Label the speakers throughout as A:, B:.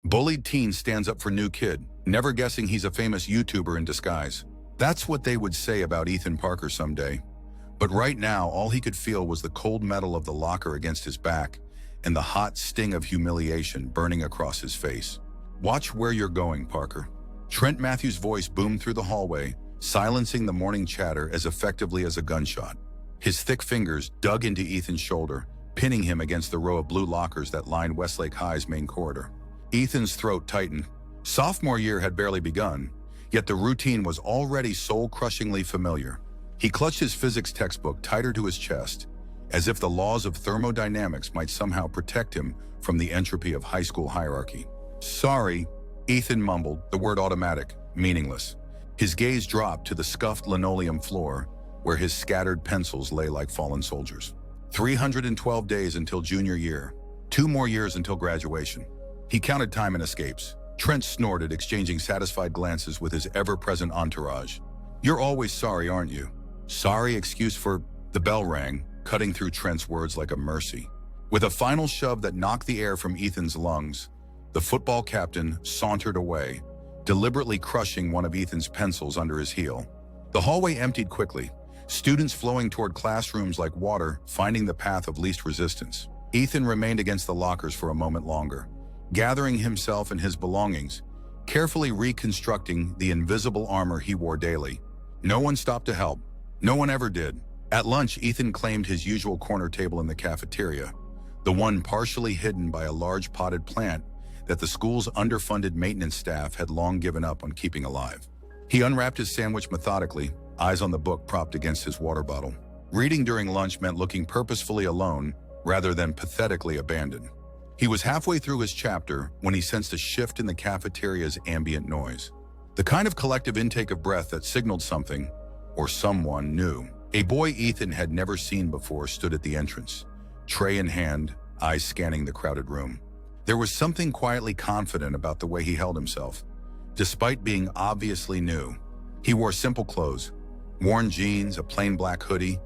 A: Bullied teen stands up for new kid, never guessing he's a famous YouTuber in disguise. That's what they would say about Ethan Parker someday. But right now, all he could feel was the cold metal of the locker against his back and the hot sting of humiliation burning across his face. "Watch where you're going, Parker." Trent Matthews' voice boomed through the hallway, silencing the morning chatter as effectively as a gunshot. His thick fingers dug into Ethan's shoulder, pinning him against the row of blue lockers that lined Westlake High's main corridor. Ethan's throat tightened. Sophomore year had barely begun, yet the routine was already soul-crushingly familiar. He clutched his physics textbook tighter to his chest, as if the laws of thermodynamics might somehow protect him from the entropy of high school hierarchy. "Sorry," Ethan mumbled, the word automatic, meaningless. His gaze dropped to the scuffed linoleum floor, where his scattered pencils lay like fallen soldiers. 312 days until junior year, 2 more years until graduation. He counted time and escapes. Trent snorted, exchanging satisfied glances with his ever-present entourage. "You're always sorry, aren't you?" "Sorry excuse for..." The bell rang, cutting through Trent's words like a mercy. With a final shove that knocked the air from Ethan's lungs, the football captain sauntered away, deliberately crushing one of Ethan's pencils under his heel. The hallway emptied quickly, students flowing toward classrooms like water, finding the path of least resistance. Ethan remained against the lockers for a moment longer, gathering himself and his belongings, carefully reconstructing the invisible armor he wore daily. No one stopped to help. No one ever did. At lunch, Ethan claimed his usual corner table in the cafeteria, the one partially hidden by a large potted plant that the school's underfunded maintenance staff had long given up on keeping alive. He unwrapped his sandwich methodically, eyes on the book propped against his water bottle. Reading during lunch meant looking purposefully alone rather than pathetically abandoned. He was halfway through his chapter when he sensed a shift in the cafeteria's ambient noise. The kind of collective intake of breath that signaled something, or someone, new. A boy Ethan had never seen before stood at the entrance, tray in hand, eyes scanning the crowded room. There was something quietly confident about the way he held himself, despite being obviously new. He wore simple clothes, worn jeans, a plain black hoodie,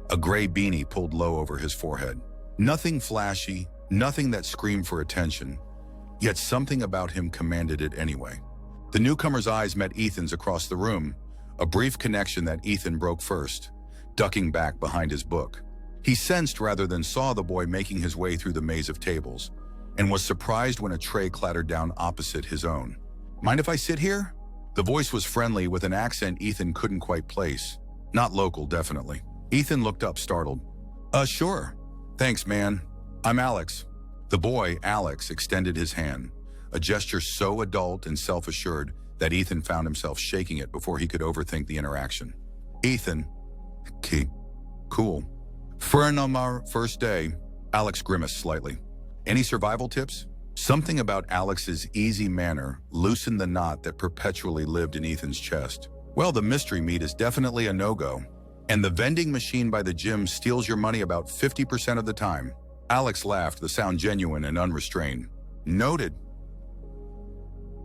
A: a gray beanie pulled low over his forehead. Nothing flashy, nothing that screamed for attention, yet something about him commanded it anyway. The newcomer's eyes met Ethan's across the room, a brief connection that Ethan broke first, ducking back behind his book. He sensed rather than saw the boy making his way through the maze of tables, and was surprised when a tray clattered down opposite his own. "Mind if I sit here?" The voice was friendly with an accent Ethan couldn't quite place. Not local, definitely. Ethan looked up, startled. Sure. Thanks, man. I'm Alex." The boy, Alex, extended his hand, a gesture so adult and self-assured that Ethan found himself shaking it before he could overthink the interaction. "Ethan." Cool. "For our first day," Alex grimaced slightly. "Any survival tips?" Something about Alex's easy manner loosened the knot that perpetually lived in Ethan's chest. "Well, the mystery meat is definitely a no-go. And the vending machine by the gym steals your money about 50% of the time." Alex laughed, the sound genuine and unrestrained. "Noted.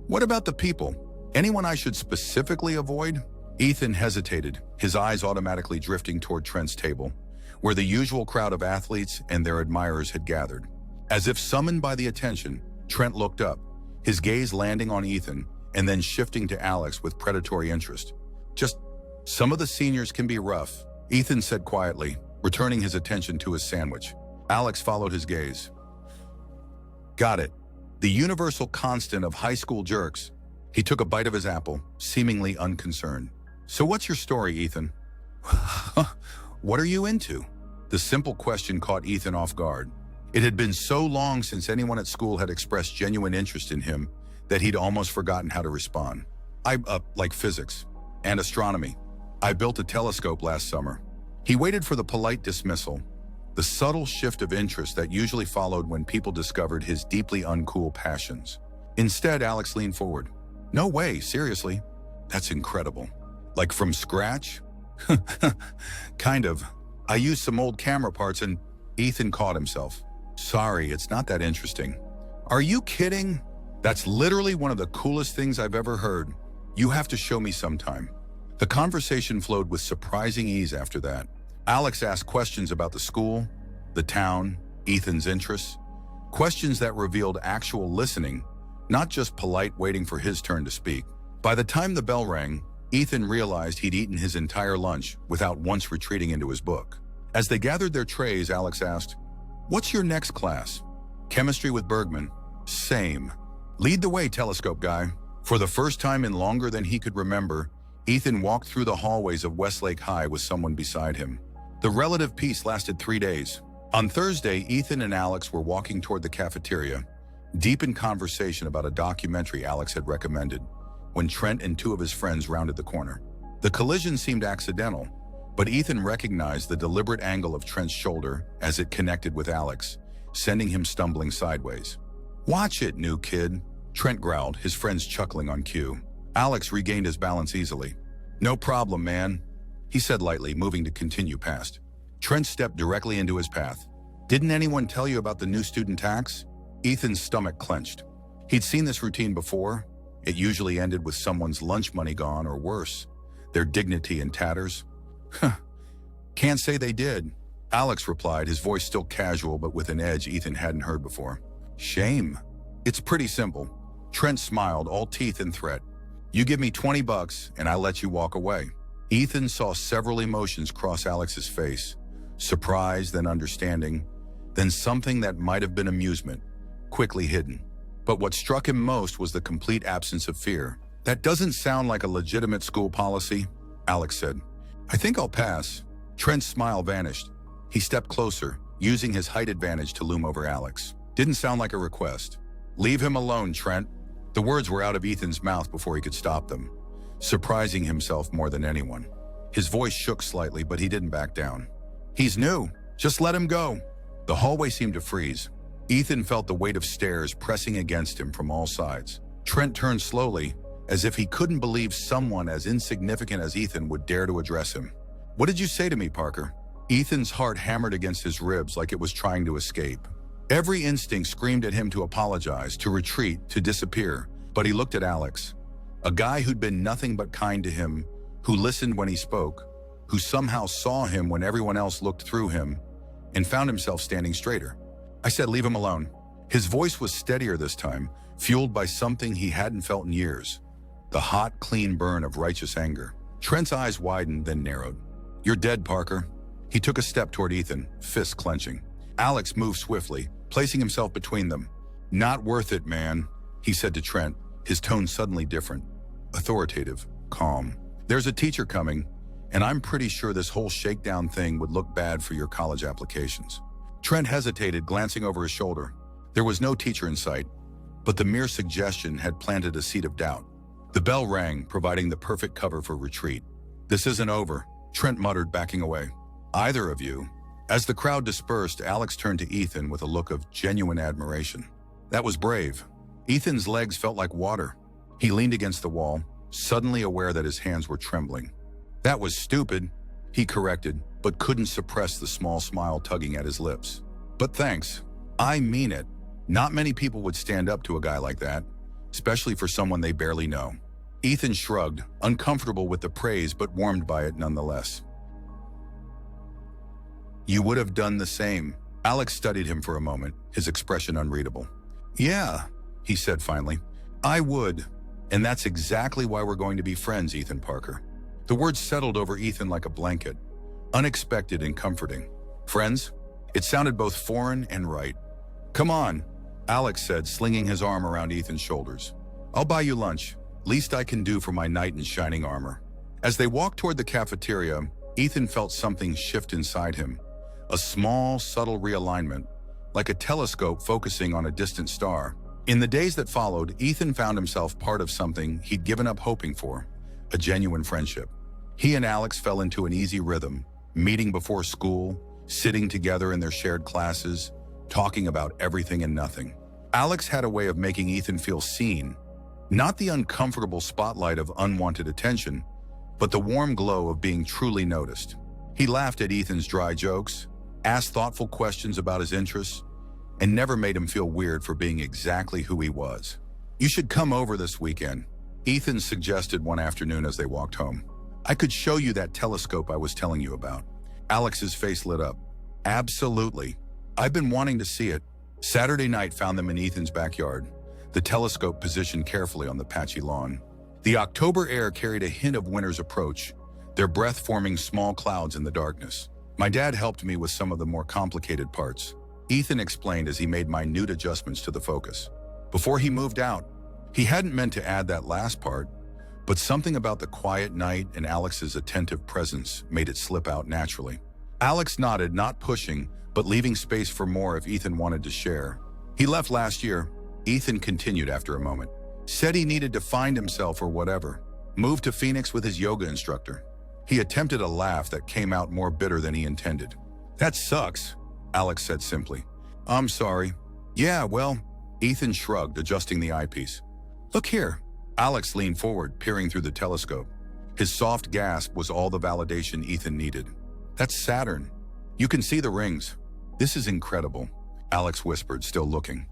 A: What about the people? Anyone I should specifically avoid?" Ethan hesitated, his eyes automatically drifting toward Trent's table, where the usual crowd of athletes and their admirers had gathered. As if summoned by the attention, Trent looked up, his gaze landing on Ethan and then shifting to Alex with predatory interest. "Just, some of the seniors can be rough," Ethan said quietly, returning his attention to his sandwich. Alex followed his gaze. "Got it. The universal constant of high school jerks." He took a bite of his apple, seemingly unconcerned. "So what's your story, Ethan?" "What are you into?" The simple question caught Ethan off guard. It had been so long since anyone at school had expressed genuine interest in him that he'd almost forgotten how to respond. "I like physics and astronomy. I built a telescope last summer." He waited for the polite dismissal, the subtle shift of interest that usually followed when people discovered his deeply uncool passions. Instead, Alex leaned forward. "No way, seriously? That's incredible. Like from scratch?" "Kind of. I used some old camera parts and..." Ethan caught himself. "Sorry, it's not that interesting." "Are you kidding? That's literally one of the coolest things I've ever heard. You have to show me sometime." The conversation flowed with surprising ease after that. Alex asked questions about the school, the town, Ethan's interests, questions that revealed actual listening not just polite waiting for his turn to speak. By the time the bell rang, Ethan realized he'd eaten his entire lunch without once retreating into his book. As they gathered their trays, Alex asked, "What's your next class?" "Chemistry with Bergman." "Same." "Lead the way, telescope guy." For the first time in longer than he could remember, Ethan walked through the hallways of Westlake High with someone beside him. The relative peace lasted 3 days. On Thursday, Ethan and Alex were walking toward the cafeteria, deep in conversation about a documentary Alex had recommended, when Trent and 2 of his friends rounded the corner. The collision seemed accidental, but Ethan recognized the deliberate angle of Trent's shoulder as it connected with Alex, sending him stumbling sideways. "Watch it, new kid," Trent growled, his friends chuckling on cue. Alex regained his balance easily. "No problem, man," he said lightly, moving to continue past. Trent stepped directly into his path. "Didn't anyone tell you about the new student tax?" Ethan's stomach clenched. He'd seen this routine before. It usually ended with someone's lunch money gone, or worse, their dignity in tatters. "Can't say they did," Alex replied, his voice still casual but with an edge Ethan hadn't heard before. "Shame." "It's pretty simple." Trent smiled, all teeth and threat. "You give me $20 and I let you walk away." Ethan saw several emotions cross Alex's face. Surprise, then understanding, then something that might have been amusement, quickly hidden. But what struck him most was the complete absence of fear. "That doesn't sound like a legitimate school policy," Alex said. "I think I'll pass." Trent's smile vanished. He stepped closer, using his height advantage to loom over Alex. "Didn't sound like a request." "Leave him alone, Trent." The words were out of Ethan's mouth before he could stop them, surprising himself more than anyone. His voice shook slightly, but he didn't back down. "He's new. Just let him go." The hallway seemed to freeze. Ethan felt the weight of stairs pressing against him from all sides. Trent turned slowly, as if he couldn't believe someone as insignificant as Ethan would dare to address him. "What did you say to me, Parker?" Ethan's heart hammered against his ribs like it was trying to escape. Every instinct screamed at him to apologize, to retreat, to disappear. But he looked at Alex, a guy who'd been nothing but kind to him, who listened when he spoke, who somehow saw him when everyone else looked through him, and found himself standing straighter. "I said leave him alone." His voice was steadier this time, fueled by something he hadn't felt in years. The hot, clean burn of righteous anger. Trent's eyes widened, then narrowed. "You're dead, Parker." He took a step toward Ethan, fists clenching. Alex moved swiftly, placing himself between them. "Not worth it, man," he said to Trent, his tone suddenly different. Authoritative, calm. "There's a teacher coming, and I'm pretty sure this whole shakedown thing would look bad for your college applications." Trent hesitated, glancing over his shoulder. There was no teacher in sight, but the mere suggestion had planted a seed of doubt. The bell rang, providing the perfect cover for retreat. "This isn't over," Trent muttered, backing away. "Either of you." As the crowd dispersed, Alex turned to Ethan with a look of genuine admiration. That was brave. Ethan's legs felt like water. He leaned against the wall, suddenly aware that his hands were trembling. "That was stupid," he corrected, but couldn't suppress the small smile tugging at his lips. "But thanks. I mean it." Not many people would stand up to a guy like that, especially for someone they barely know. Ethan shrugged, uncomfortable with the praise but warmed by it nonetheless. "You would have done the same." Alex studied him for a moment, his expression unreadable. "Yeah," he said finally. "I would. And that's exactly why we're going to be friends, Ethan Parker." The words settled over Ethan like a blanket, unexpected and comforting. "Friends?" It sounded both foreign and right. "Come on," Alex said, slinging his arm around Ethan's shoulders. "I'll buy you lunch. Least I can do for my knight in shining armor." As they walked toward the cafeteria, Ethan felt something shift inside him. A small, subtle realignment, like a telescope focusing on a distant star. In the days that followed, Ethan found himself part of something he'd given up hoping for, a genuine friendship. He and Alex fell into an easy rhythm, meeting before school, sitting together in their shared classes, talking about everything and nothing. Alex had a way of making Ethan feel seen, not the uncomfortable spotlight of unwanted attention, but the warm glow of being truly noticed. He laughed at Ethan's dry jokes, asked thoughtful questions about his interests, and never made him feel weird for being exactly who he was. "You should come over this weekend," Ethan suggested one afternoon as they walked home. "I could show you that telescope I was telling you about." Alex's face lit up. "Absolutely. I've been wanting to see it." Saturday night found them in Ethan's backyard. the telescope positioned carefully on the patchy lawn. The October air carried a hint of winter's approach, their breath forming small clouds in the darkness. My dad helped me with some of the more complicated parts, Ethan explained as he made minute adjustments to the focus. Before he moved out, he hadn't meant to add that last part, but something about the quiet night and Alex's attentive presence made it slip out naturally. Alex nodded, not pushing, but leaving space for more if Ethan wanted to share. He left last year, Ethan continued after a moment. Said he needed to find himself or whatever. Moved to Phoenix with his yoga instructor. He attempted a laugh that came out more bitter than he intended. That sucks, Alex said simply. I'm sorry. Yeah, well, Ethan shrugged, adjusting the eyepiece. Look here. Alex leaned forward, peering through the telescope. His soft gasp was all the validation Ethan needed. That's Saturn. You can see the rings. This is incredible, Alex whispered, still looking.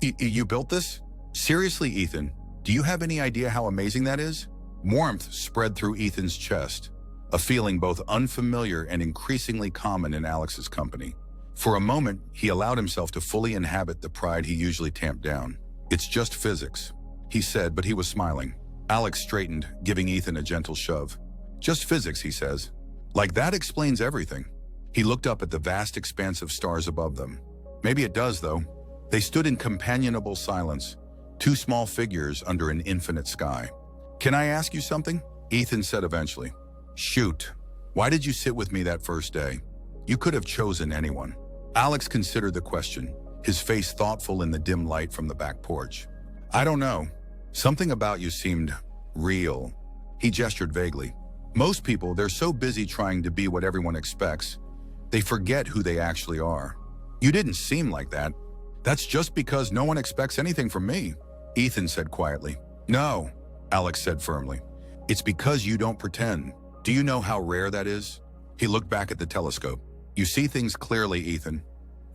A: You built this? Seriously, Ethan, do you have any idea how amazing that is? Warmth spread through Ethan's chest, a feeling both unfamiliar and increasingly common in Alex's company. For a moment, he allowed himself to fully inhabit the pride he usually tamped down. It's just physics, he said, but he was smiling. Alex straightened, giving Ethan a gentle shove. Just physics, he says. Like that explains everything. He looked up at the vast expanse of stars above them. Maybe it does, though. They stood in companionable silence, two small figures under an infinite sky. Can I ask you something? Ethan said eventually. Shoot. Why did you sit with me that first day? You could have chosen anyone. Alex considered the question, his face thoughtful in the dim light from the back porch. I don't know. Something about you seemed real. He gestured vaguely. Most people, they're so busy trying to be what everyone expects, they forget who they actually are. You didn't seem like that. That's just because no one expects anything from me, Ethan said quietly. No, Alex said firmly. It's because you don't pretend. Do you know how rare that is? He looked back at the telescope. You see things clearly, Ethan.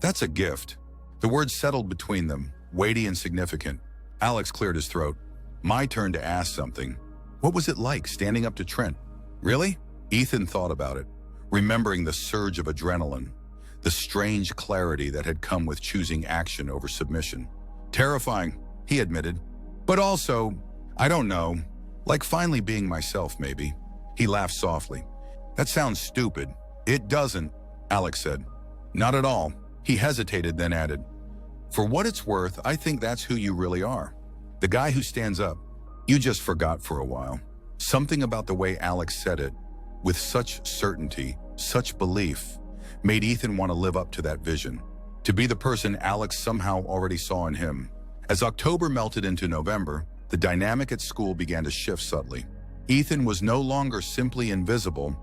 A: That's a gift. The words settled between them, weighty and significant. Alex cleared his throat. My turn to ask something. What was it like standing up to Trent? Really? Ethan thought about it, remembering the surge of adrenaline, the strange clarity that had come with choosing action over submission. Terrifying, he admitted. But also, I don't know, like finally being myself, maybe. He laughed softly. That sounds stupid. It doesn't, Alex said. Not at all. He hesitated, then added, for what it's worth, I think that's who you really are. The guy who stands up. You just forgot for a while. Something about the way Alex said it, with such certainty, such belief, made Ethan want to live up to that vision, to be the person Alex somehow already saw in him. As October melted into November, the dynamic at school began to shift subtly. Ethan was no longer simply invisible.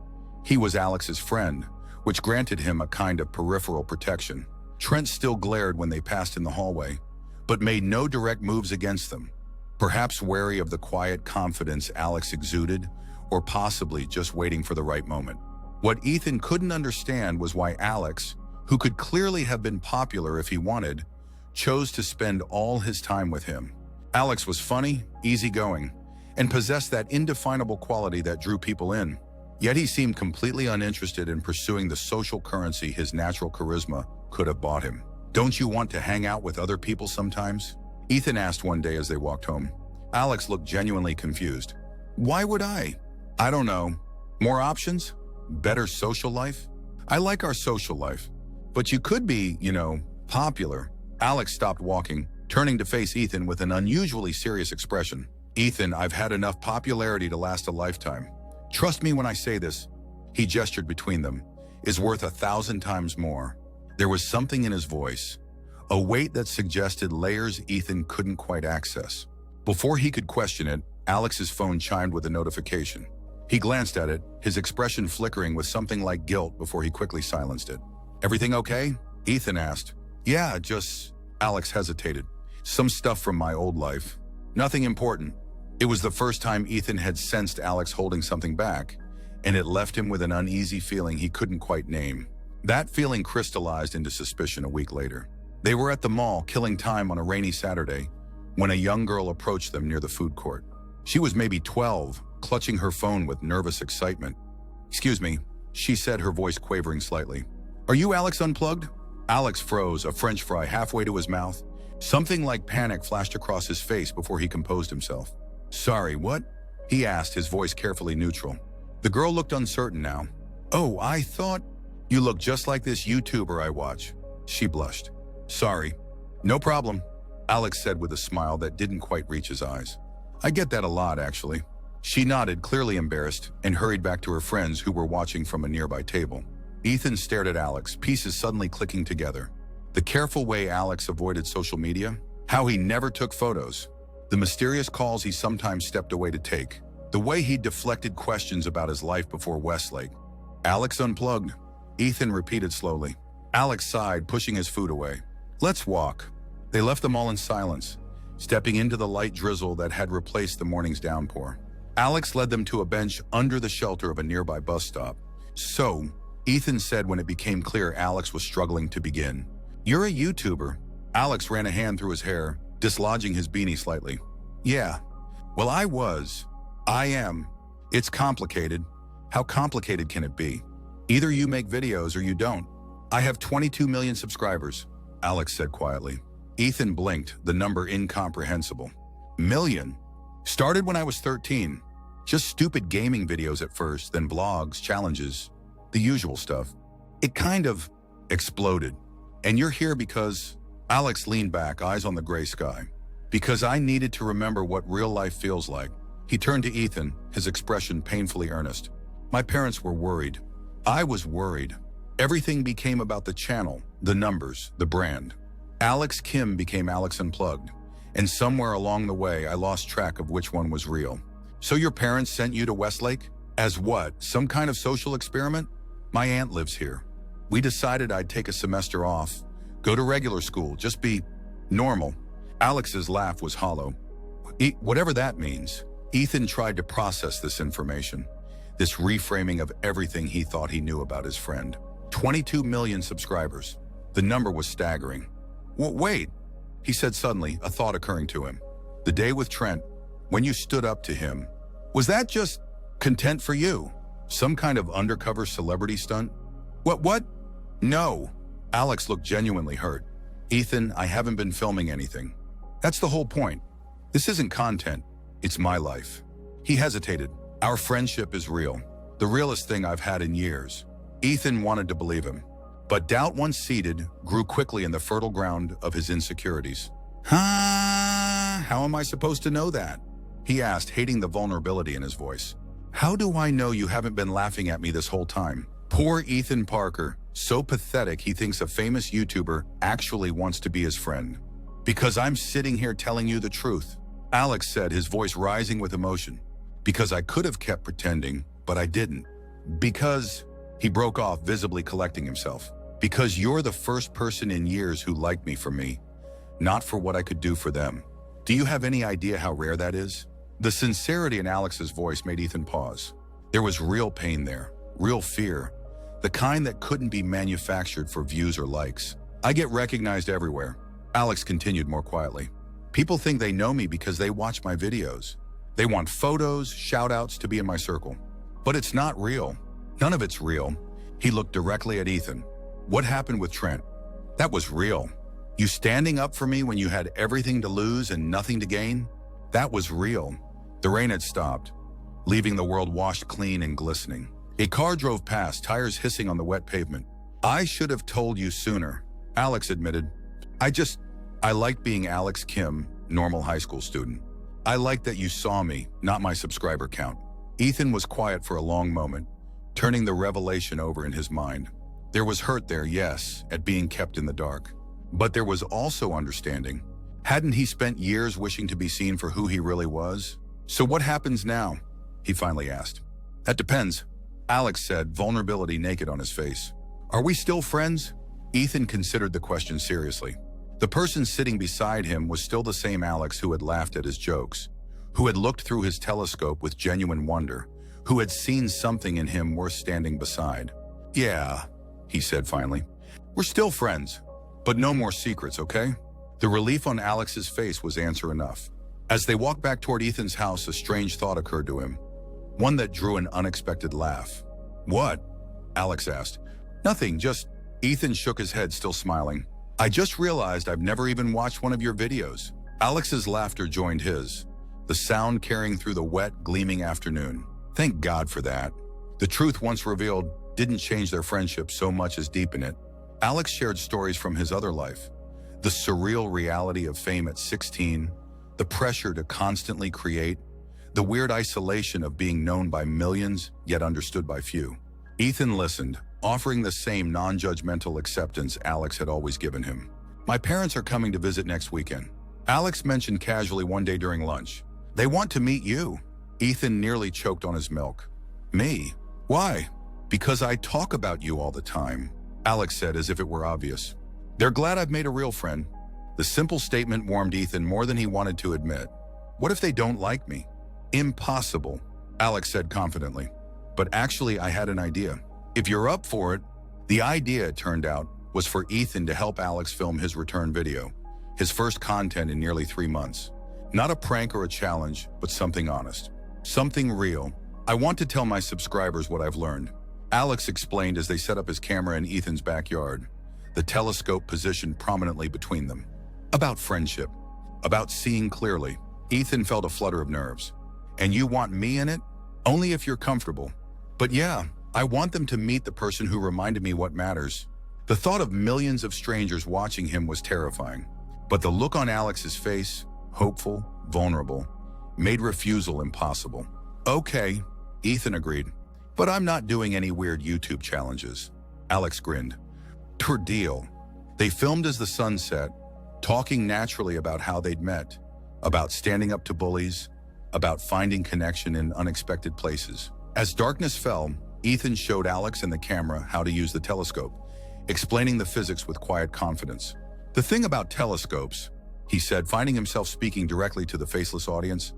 A: He was Alex's friend, which granted him a kind of peripheral protection. Trent still glared when they passed in the hallway, but made no direct moves against them, perhaps wary of the quiet confidence Alex exuded, or possibly just waiting for the right moment. What Ethan couldn't understand was why Alex, who could clearly have been popular if he wanted, chose to spend all his time with him. Alex was funny, easygoing, and possessed that indefinable quality that drew people in. Yet he seemed completely uninterested in pursuing the social currency his natural charisma could have bought him. Don't you want to hang out with other people sometimes? Ethan asked one day as they walked home. Alex looked genuinely confused. Why would I? I don't know. More options? Better social life? I like our social life. But you could be, popular. Alex stopped walking, turning to face Ethan with an unusually serious expression. Ethan, I've had enough popularity to last a lifetime. Trust me when I say this, he gestured between them, is worth 1,000 times more. There was something in his voice, a weight that suggested layers Ethan couldn't quite access. Before he could question it, Alex's phone chimed with a notification. He glanced at it, his expression flickering with something like guilt before he quickly silenced it. Everything okay? Ethan asked. Yeah, just... Alex hesitated. Some stuff from my old life. Nothing important. It was the first time Ethan had sensed Alex holding something back, and it left him with an uneasy feeling he couldn't quite name. That feeling crystallized into suspicion a week later. They were at the mall, killing time on a rainy Saturday, when a young girl approached them near the food court. She was maybe 12, clutching her phone with nervous excitement. Excuse me, she said, her voice quavering slightly. Are you Alex Unplugged? Alex froze, a French fry halfway to his mouth, Something like panic flashed across his face before he composed himself. "Sorry, what?" he asked, his voice carefully neutral. The girl looked uncertain now. "Oh, I thought you look just like this YouTuber I watch." She blushed. "Sorry." "No problem," Alex said with a smile that didn't quite reach his eyes. "I get that a lot, actually." She nodded, clearly embarrassed, and hurried back to her friends who were watching from a nearby table. Ethan stared at Alex, pieces suddenly clicking together. The careful way Alex avoided social media, how he never took photos, the mysterious calls he sometimes stepped away to take, the way he deflected questions about his life before Westlake. "Alex unplugged," Ethan repeated slowly. Alex sighed, pushing his food away. "Let's walk." They left them all in silence, stepping into the light drizzle that had replaced the morning's downpour. Alex led them to a bench under the shelter of a nearby bus stop. "So," Ethan said when it became clear Alex was struggling to begin. "You're a YouTuber." Alex ran a hand through his hair, dislodging his beanie slightly. "Yeah. Well, I am. It's complicated. How complicated can it be? Either you make videos or you don't." "I have 22 million subscribers," Alex said quietly. Ethan blinked, the number incomprehensible. "Million? Started when I was 13. Just stupid gaming videos at first, then blogs, challenges, the usual stuff. It kind of exploded. And you're here because..." Alex leaned back, eyes on the gray sky. "Because I needed to remember what real life feels like." He turned to Ethan, his expression painfully earnest. "My parents were worried. I was worried. Everything became about the channel, the numbers, the brand. Alex Kim became Alex Unplugged. And somewhere along the way, I lost track of which one was real." "So your parents sent you to Westlake? As what, some kind of social experiment?" "My aunt lives here. We decided I'd take a semester off, go to regular school, just be normal." Alex's laugh was hollow. Whatever that means." Ethan tried to process this information, this reframing of everything he thought he knew about his friend. 22 million subscribers. The number was staggering. Wait, he said suddenly, a thought occurring to him. "The day with Trent, when you stood up to him, was that just content for you? Some kind of undercover celebrity stunt?" What? "No." Alex looked genuinely hurt. "Ethan, I haven't been filming anything. That's the whole point. This isn't content. It's my life." He hesitated. "Our friendship is real. The realest thing I've had in years." Ethan wanted to believe him. But doubt, once seated, grew quickly in the fertile ground of his insecurities. How am I supposed to know that?" he asked, hating the vulnerability in his voice. "How do I know you haven't been laughing at me this whole time?" Poor Ethan Parker, so pathetic he thinks a famous YouTuber actually wants to be his friend. "Because I'm sitting here telling you the truth," Alex said, his voice rising with emotion. "Because I could have kept pretending, but I didn't. Because..." He broke off, visibly collecting himself. "Because you're the first person in years who liked me for me, not for what I could do for them. Do you have any idea how rare that is?" The sincerity in Alex's voice made Ethan pause. There was real pain there, real fear, the kind that couldn't be manufactured for views or likes. "I get recognized everywhere," Alex continued more quietly. "People think they know me because they watch my videos. They want photos, shout-outs to be in my circle. But it's not real. None of it's real." He looked directly at Ethan. "What happened with Trent? That was real. You standing up for me when you had everything to lose and nothing to gain? That was real." The rain had stopped, leaving the world washed clean and glistening. A car drove past, tires hissing on the wet pavement. "I should have told you sooner," Alex admitted. I liked being Alex Kim, normal high school student. I liked that you saw me, not my subscriber count." Ethan was quiet for a long moment, turning the revelation over in his mind. There was hurt there, yes, at being kept in the dark. But there was also understanding. Hadn't he spent years wishing to be seen for who he really was? "So what happens now?" he finally asked. "That depends," Alex said, vulnerability naked on his face. "Are we still friends?" Ethan considered the question seriously. The person sitting beside him was still the same Alex who had laughed at his jokes, who had looked through his telescope with genuine wonder, who had seen something in him worth standing beside. "Yeah," he said finally. "We're still friends, but no more secrets, okay?" The relief on Alex's face was answer enough. As they walked back toward Ethan's house, a strange thought occurred to him, one that drew an unexpected laugh. "What?" Alex asked. "Nothing, just..." Ethan shook his head, still smiling. I just realized I've never even watched one of your videos. Alex's laughter joined his, the sound carrying through the wet, gleaming afternoon. Thank God for that. The truth once revealed didn't change their friendship so much as deepen it. Alex shared stories from his other life. The surreal reality of fame at 16, the pressure to constantly create, the weird isolation of being known by millions, yet understood by few. Ethan listened, offering the same non-judgmental acceptance Alex had always given him. My parents are coming to visit next weekend. Alex mentioned casually one day during lunch. They want to meet you. Ethan nearly choked on his milk. Me? Why? Because I talk about you all the time, Alex said as if it were obvious. They're glad I've made a real friend. The simple statement warmed Ethan more than he wanted to admit. What if they don't like me? Impossible, Alex said confidently. But actually, I had an idea. If you're up for it, the idea, it turned out, was for Ethan to help Alex film his return video, his first content in nearly 3 months. Not a prank or a challenge, but something honest. Something real. I want to tell my subscribers what I've learned, Alex explained as they set up his camera in Ethan's backyard, the telescope positioned prominently between them. About friendship. About seeing clearly. Ethan felt a flutter of nerves. And you want me in it? Only if you're comfortable. But yeah, I want them to meet the person who reminded me what matters. The thought of millions of strangers watching him was terrifying. But the look on Alex's face, hopeful, vulnerable, made refusal impossible. Okay, Ethan agreed. But I'm not doing any weird YouTube challenges. Alex grinned. Per deal. They filmed as the sun set, talking naturally about how they'd met, about standing up to bullies, about finding connection in unexpected places. As darkness fell, Ethan showed Alex and the camera how to use the telescope, explaining the physics with quiet confidence. The thing about telescopes, he said, finding himself speaking directly to the faceless audience,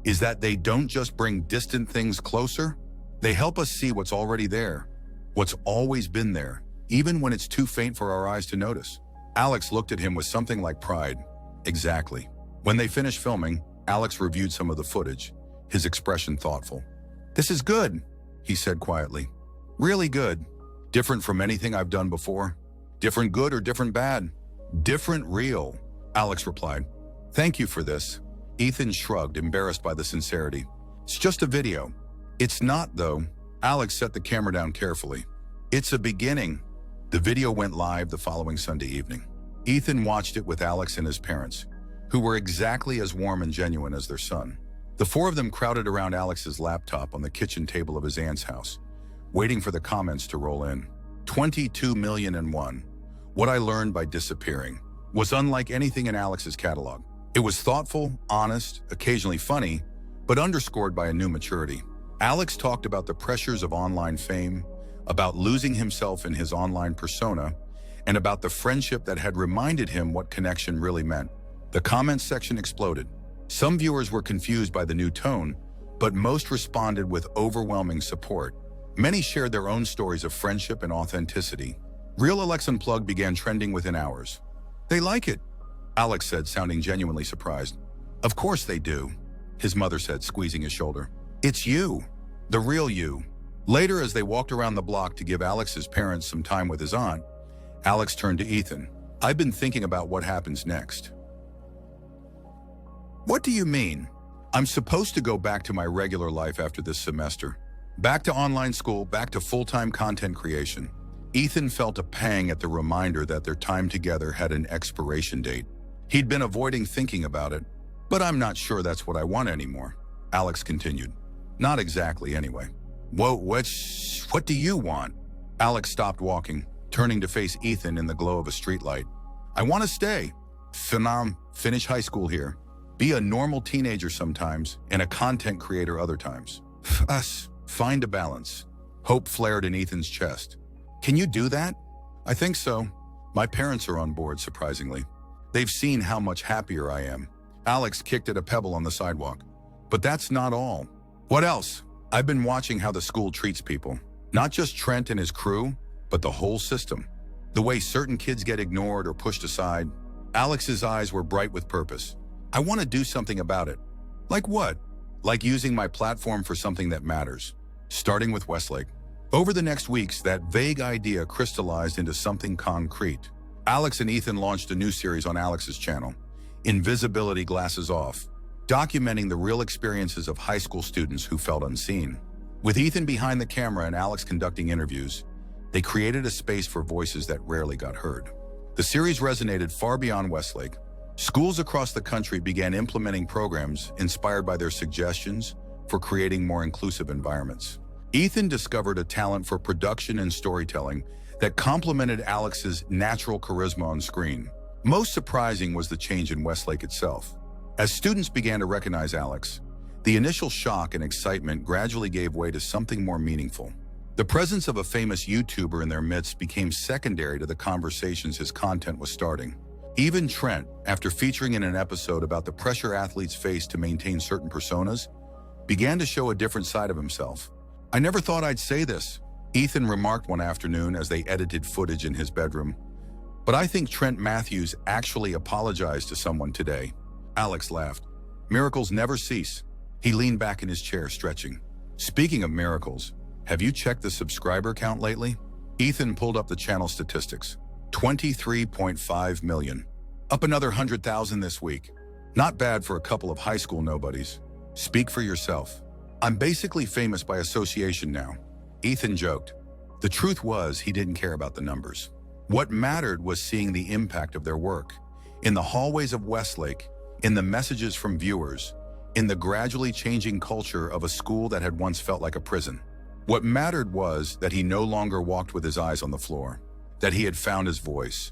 A: is that they don't just bring distant things closer, they help us see what's already there, what's always been there, even when it's too faint for our eyes to notice. Alex looked at him with something like pride. Exactly. When they finished filming, Alex reviewed some of the footage, his expression thoughtful. This is good, he said quietly. Really good. Different from anything I've done before. Different good or different bad? Different real, Alex replied. Thank you for this. Ethan shrugged, embarrassed by the sincerity. It's just a video. It's not, though. Alex set the camera down carefully. It's a beginning. The video went live the following Sunday evening. Ethan watched it with Alex and his parents, who were exactly as warm and genuine as their son. The four of them crowded around Alex's laptop on the kitchen table of his aunt's house, waiting for the comments to roll in. 22,000,001. What I learned by disappearing was unlike anything in Alex's catalog. It was thoughtful, honest, occasionally funny, but underscored by a new maturity. Alex talked about the pressures of online fame, about losing himself in his online persona, and about the friendship that had reminded him what connection really meant. The comments section exploded. Some viewers were confused by the new tone, but most responded with overwhelming support. Many shared their own stories of friendship and authenticity. Real Alex Unplugged began trending within hours. They like it, Alex said, sounding genuinely surprised. Of course they do, his mother said, squeezing his shoulder. It's you, the real you. Later, as they walked around the block to give Alex's parents some time with his aunt, Alex turned to Ethan. I've been thinking about what happens next. What do you mean? I'm supposed to go back to my regular life after this semester. Back to online school, back to full-time content creation. Ethan felt a pang at the reminder that their time together had an expiration date. He'd been avoiding thinking about it, but I'm not sure that's what I want anymore, Alex continued. Not exactly, anyway. Whoa, what do you want? Alex stopped walking, turning to face Ethan in the glow of a streetlight. I want to stay. Finish high school here. Be a normal teenager sometimes and a content creator other times. Find a balance. Hope flared in Ethan's chest. Can you do that? I think so. My parents are on board, surprisingly. They've seen how much happier I am. Alex kicked at a pebble on the sidewalk. But that's not all. What else? I've been watching how the school treats people. Not just Trent and his crew, but the whole system. The way certain kids get ignored or pushed aside. Alex's eyes were bright with purpose. I want to do something about it. Like what? Like using my platform for something that matters. Starting with Westlake. Over the next weeks, that vague idea crystallized into something concrete. Alex and Ethan launched a new series on Alex's channel, Invisibility Glasses Off, documenting the real experiences of high school students who felt unseen. With Ethan behind the camera and Alex conducting interviews, they created a space for voices that rarely got heard. The series resonated far beyond Westlake. Schools across the country began implementing programs inspired by their suggestions for creating more inclusive environments. Ethan discovered a talent for production and storytelling that complemented Alex's natural charisma on screen. Most surprising was the change in Westlake itself. As students began to recognize Alex, the initial shock and excitement gradually gave way to something more meaningful. The presence of a famous YouTuber in their midst became secondary to the conversations his content was starting. Even Trent, after featuring in an episode about the pressure athletes face to maintain certain personas, began to show a different side of himself. "I never thought I'd say this," Ethan remarked one afternoon as they edited footage in his bedroom. "But I think Trent Matthews actually apologized to someone today." Alex laughed. "Miracles never cease." He leaned back in his chair, stretching. "Speaking of miracles, have you checked the subscriber count lately?" Ethan pulled up the channel statistics. 23.5 million. Up another 100,000 this week. Not bad for a couple of high school nobodies. "Speak for yourself. I'm basically famous by association now," Ethan joked. The truth was, he didn't care about the numbers. What mattered was seeing the impact of their work. In the hallways of Westlake, in the messages from viewers, in the gradually changing culture of a school that had once felt like a prison. What mattered was that he no longer walked with his eyes on the floor, that he had found his voice,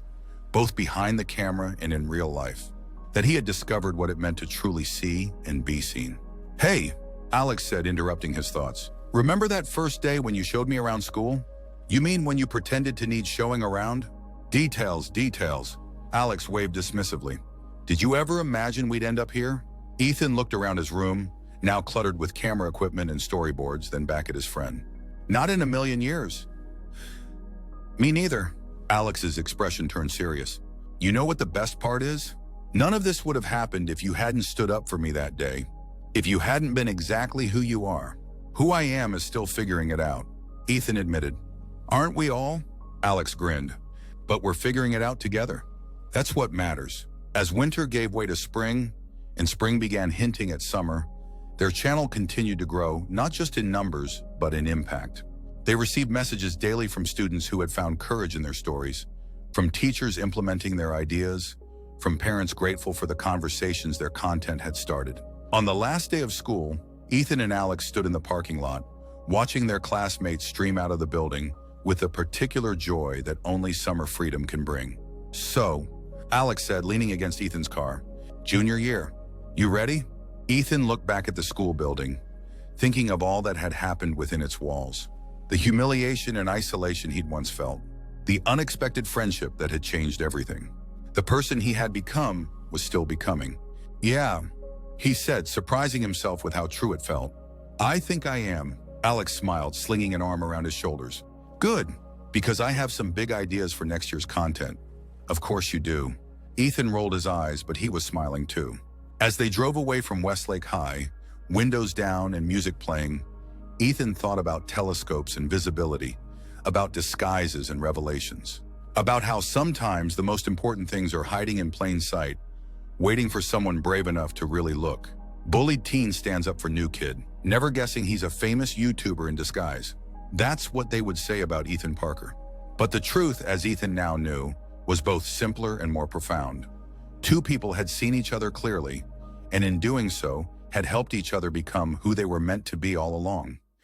A: both behind the camera and in real life, that he had discovered what it meant to truly see and be seen. "Hey," Alex said, interrupting his thoughts. "Remember that first day when you showed me around school? You mean when you pretended to need showing around?" Details. Alex waved dismissively. "Did you ever imagine we'd end up here?" Ethan looked around his room, now cluttered with camera equipment and storyboards, then back at his friend. "Not in a million years." "Me neither." Alex's expression turned serious. "You know what the best part is? None of this would have happened if you hadn't stood up for me that day. If you hadn't been exactly who you are. Who I am is still figuring it out," Ethan admitted. "Aren't we all?" Alex grinned. "But we're figuring it out together. That's what matters." As winter gave way to spring, and spring began hinting at summer, their channel continued to grow, not just in numbers, but in impact. They received messages daily from students who had found courage in their stories, from teachers implementing their ideas, from parents grateful for the conversations their content had started. On the last day of school, Ethan and Alex stood in the parking lot, watching their classmates stream out of the building with a particular joy that only summer freedom can bring. "So," Alex said, leaning against Ethan's car, "junior year. You ready?" Ethan looked back at the school building, thinking of all that had happened within its walls. The humiliation and isolation he'd once felt. The unexpected friendship that had changed everything. The person he had become was still becoming. "Yeah," he said, surprising himself with how true it felt. "I think I am," Alex smiled, slinging an arm around his shoulders. "Good, because I have some big ideas for next year's content." "Of course you do." Ethan rolled his eyes, but he was smiling too. As they drove away from Westlake High, windows down and music playing, Ethan thought about telescopes and visibility, about disguises and revelations, about how sometimes the most important things are hiding in plain sight, waiting for someone brave enough to really look. Bullied teen stands up for new kid, never guessing he's a famous YouTuber in disguise. That's what they would say about Ethan Parker. But the truth, as Ethan now knew, was both simpler and more profound. Two people had seen each other clearly, and in doing so, had helped each other become who they were meant to be all along.